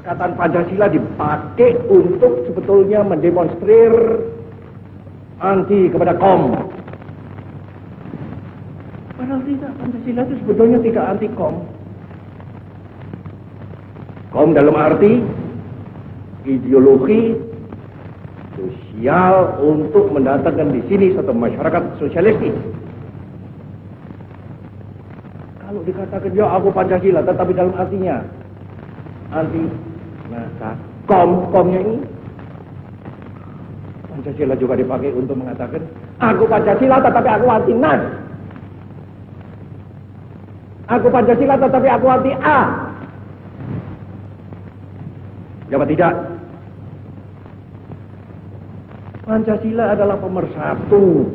Ikatan Pancasila dipakai untuk sebetulnya mendemonstrir anti kepada KOM. Padahal tidak, Pancasila itu sebetulnya tidak anti KOM. KOM dalam arti ideologi sosial untuk mendatangkan di sini satu masyarakat sosialistik. Kalau dikatakan ya aku Pancasila, tetapi dalam artinya anti, nah KOM-KOMnya ini Pancasila juga dipakai untuk mengatakan aku Pancasila tetapi aku anti NAS. Aku Pancasila tetapi aku anti A. Ya tidak? Pancasila adalah pemersatu.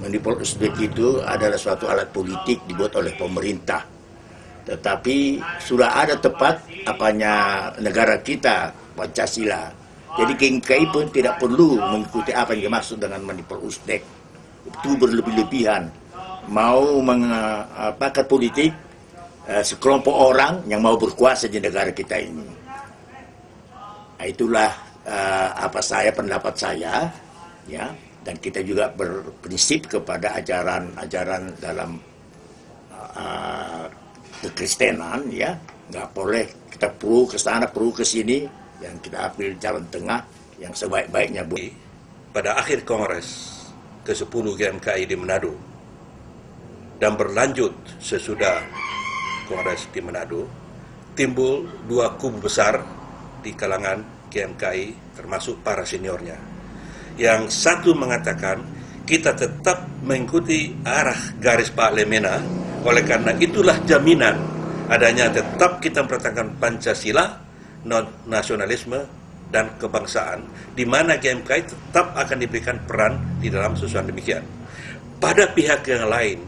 Mendipol Uzbek itu adalah suatu alat politik dibuat oleh pemerintah. Tetapi sudah ada tepat apanya negara kita, Pancasila. Jadi GMKI pun tidak perlu mengikuti apa yang dimaksud dengan Mendipol Uzbek. Itu berlebih-lebihan. Mau mengapakah politik sekelompok orang yang mau berkuasa di negara kita ini. Nah, itulah pendapat saya, ya. Dan kita juga berprinsip kepada ajaran dalam kekristenan, ya. Nggak boleh kita perlu ke sana, perlu ke sini, yang kita ambil jalan tengah yang sebaik-baiknya. Pada akhir Kongres ke-10 GMKI di Manado dan berlanjut sesudah Kongres di Manado, timbul dua kubu besar di kalangan GMKI termasuk para seniornya. Yang satu mengatakan kita tetap mengikuti arah garis Pak Lemena, oleh karena itulah jaminan adanya tetap kita mempertahankan Pancasila, nasionalisme dan kebangsaan, di mana GMKI tetap akan diberikan peran di dalam sesuatu demikian. Pada pihak yang lain,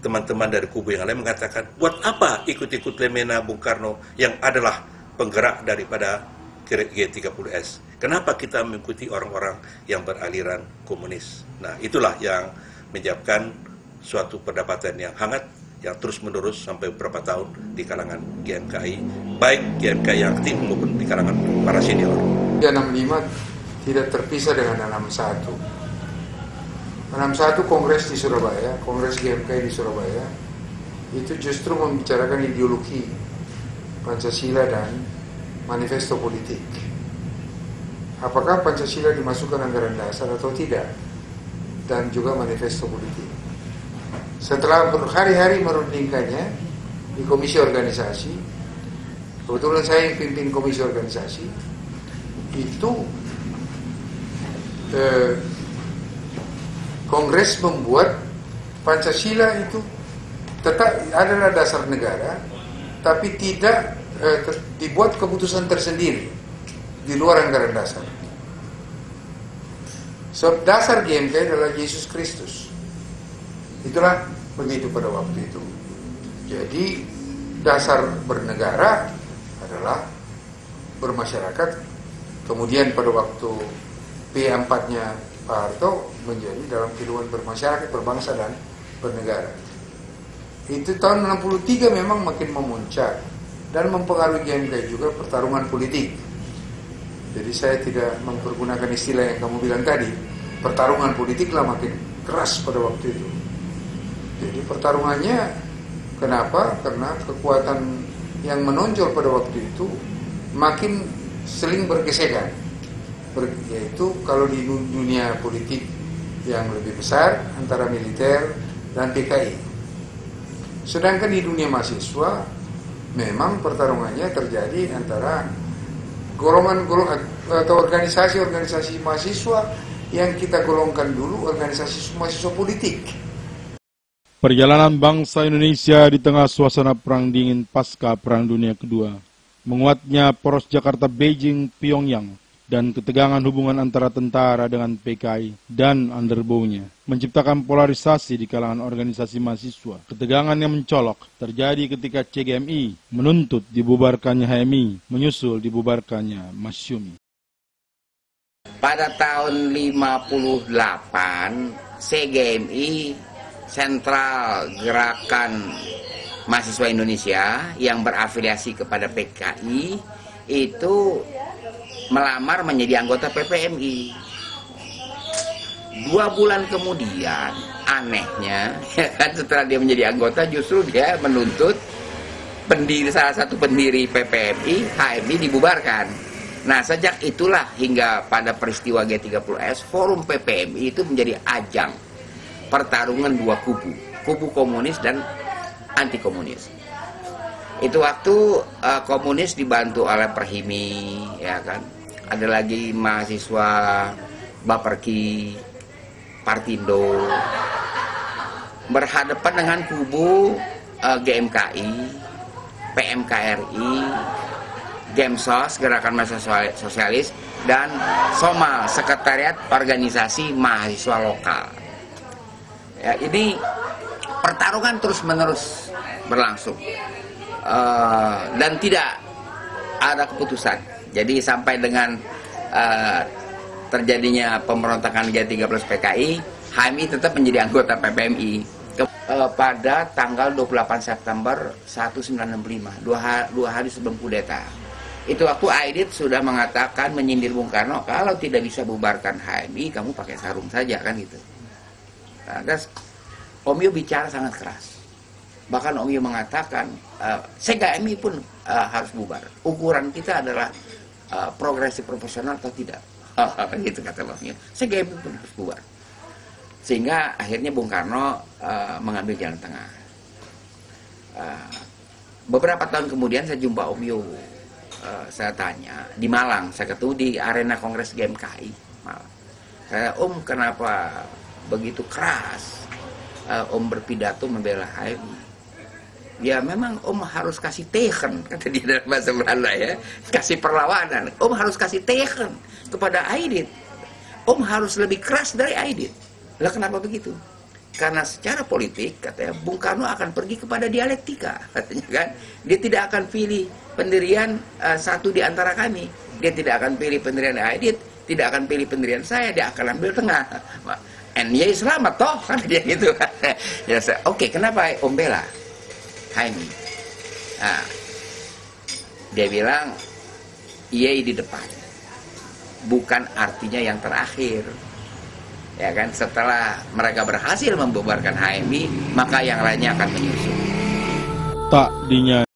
teman-teman dari kubu yang lain mengatakan, buat apa ikut-ikut Lemena Bung Karno yang adalah penggerak daripada G30S? Kenapa kita mengikuti orang-orang yang beraliran komunis? Nah, itulah yang menyebabkan suatu perdebatan yang hangat, yang terus-menerus sampai beberapa tahun di kalangan GMKI, baik GMKI yang aktif maupun di kalangan para senior. 65 tidak terpisah dengan 61. 61 Kongres di Surabaya, Kongres GMKI di Surabaya, itu justru membicarakan ideologi Pancasila dan manifesto politik. Apakah Pancasila dimasukkan anggaran dasar atau tidak? Dan juga manifesto politik. Setelah berhari-hari merundingkannya di komisi organisasi, kebetulan saya yang pimpin komisi organisasi, itu Kongres membuat Pancasila itu tetap adalah dasar negara, tapi tidak dibuat keputusan tersendiri di luar anggaran dasar. So, dasar GMKI adalah Yesus Kristus. Itulah begitu pada waktu itu. Jadi dasar bernegara adalah bermasyarakat. Kemudian pada waktu P4-nya Pak Harto menjadi dalam kehidupan bermasyarakat, berbangsa dan bernegara. Itu tahun 63 memang makin memuncak dan mempengaruhi GMKI juga pertarungan politik. Jadi saya tidak mempergunakan istilah yang kamu bilang tadi. Pertarungan politiklah makin keras pada waktu itu. Jadi pertarungannya kenapa? Karena kekuatan yang menonjol pada waktu itu makin seling bergesekan. Yaitu kalau di dunia politik yang lebih besar antara militer dan PKI. Sedangkan di dunia mahasiswa memang pertarungannya terjadi antara golongan-golongan atau organisasi-organisasi mahasiswa yang kita golongkan dulu organisasi mahasiswa politik. Perjalanan bangsa Indonesia di tengah suasana perang dingin pasca Perang Dunia Kedua, menguatnya poros Jakarta, Beijing, Pyongyang, dan ketegangan hubungan antara tentara dengan PKI dan underbownya menciptakan polarisasi di kalangan organisasi mahasiswa. Ketegangan yang mencolok terjadi ketika CGMI menuntut dibubarkannya HMI, menyusul dibubarkannya Masyumi. Pada tahun 58, CGMI, Sentral Gerakan mahasiswa Indonesia yang berafiliasi kepada PKI itu melamar menjadi anggota PPMI. 2 bulan kemudian, anehnya, ya kan, setelah dia menjadi anggota, justru dia menuntut salah satu pendiri PPMI, HMI, dibubarkan. Nah, sejak itulah hingga pada peristiwa G30S, forum PPMI itu menjadi ajang pertarungan 2 kubu, kubu komunis dan anti komunis. Itu waktu komunis dibantu oleh Perhimi, ya kan. Ada lagi mahasiswa Baperki, Partindo, berhadapan dengan kubu GMKI, PMKRI, Gemsos, Gerakan Mahasiswa Sosialis, dan Somal, Sekretariat Organisasi Mahasiswa Lokal. Ya, ini pertarungan terus-menerus berlangsung dan tidak ada keputusan. Jadi sampai dengan terjadinya pemberontakan G30 PKI, HMI tetap menjadi anggota PPMI. Pada tanggal 28 September 1965, dua hari sebelum kudeta. Itu waktu Aidit sudah mengatakan, menyindir Bung Karno, kalau tidak bisa bubarkan HMI, kamu pakai sarung saja, kan gitu. Nah, terus Om Yo bicara sangat keras. Bahkan Om Yo mengatakan, SEGAMI pun harus bubar. Ukuran kita adalah progresif profesional atau tidak. Gitu kata Om Yo. SEGAMI pun harus bubar. Sehingga akhirnya Bung Karno mengambil jalan tengah. Beberapa tahun kemudian saya jumpa Om Yo. Saya tanya, di Malang, saya ketemu di arena Kongres GMKI Malang. Saya, Om, kenapa begitu keras Om berpidato membela HMI? Ya memang Om harus kasih teken, kata dia dalam bahasa Belanda ya, kasih perlawanan. Om harus kasih teken kepada Aidit. Om harus lebih keras dari Aidit. Lah kenapa begitu? Karena secara politik, katanya, Bung Karno akan pergi kepada dialektika, katanya kan. Dia tidak akan pilih pendirian satu di antara kami. Dia tidak akan pilih pendirian Aidit, tidak akan pilih pendirian saya, dia akan ambil tengah. NY selamat toh, kan dia gitu. Ya, oke, kenapa Om bela HMI? Nah, dia bilang, IE di depan, bukan artinya yang terakhir. Ya kan, setelah mereka berhasil membubarkan HMI, maka yang lainnya akan menyusul. Tak dinyatakan